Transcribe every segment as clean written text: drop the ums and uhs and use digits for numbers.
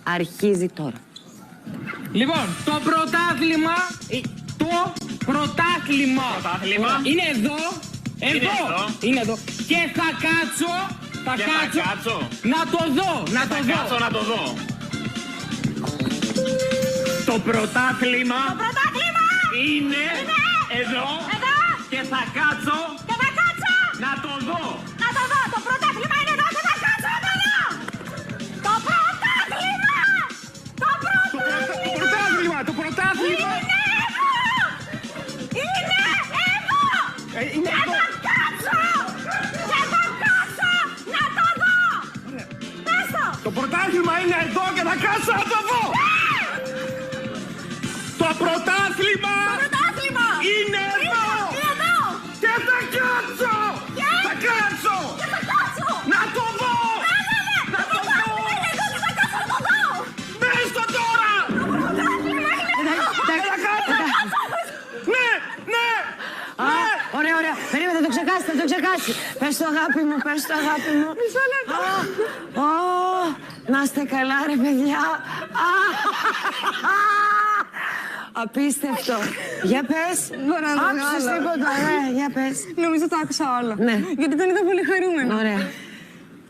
Αρχίζει τώρα. Λοιπόν, το πρωτάθλημα είναι εδώ. Είναι εδώ. Και θα κάτσω. Να το δω. Το πρωτάθλημα είναι εδώ. Και θα κάτσω. Να το δω. Το πρωτάθλημα είναι εδώ και θα κάτσω να το δω. Το πρωτάθλημα! Το πρωτάθλημα. Είναι εδώ! Και θα κάτσω να το δω. Πες το! Το πρωτάθλημα είναι εδώ και θα κάτσω να το δω. Το πρωτάθλημα είναι εδώ. Και θα κάτσω. Να το δω. Πες το τώρα. Ναι. Ωραία. Περίμενε, θα το ξεχάσει. Πες το αγάπη μου. Μισό λεπτό. Να είστε καλά ρε παιδιά. Απίστευτο. Για πες. Άκουσες τίποτα, για πες. Νομίζω το άκουσα όλο. Ναι. Γιατί τον είδα πολύ χαρούμενο. Ωραία.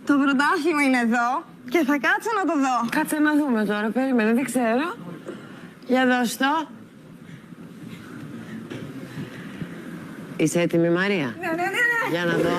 Το πρωτάθλημα είναι εδώ και θα κάτσω να το δω. Κάτσε να δούμε τώρα, περίμενε, δεν ξέρω. Για δώσ' το. Είσαι έτοιμη, Μαρία? Ναι. Για να δω.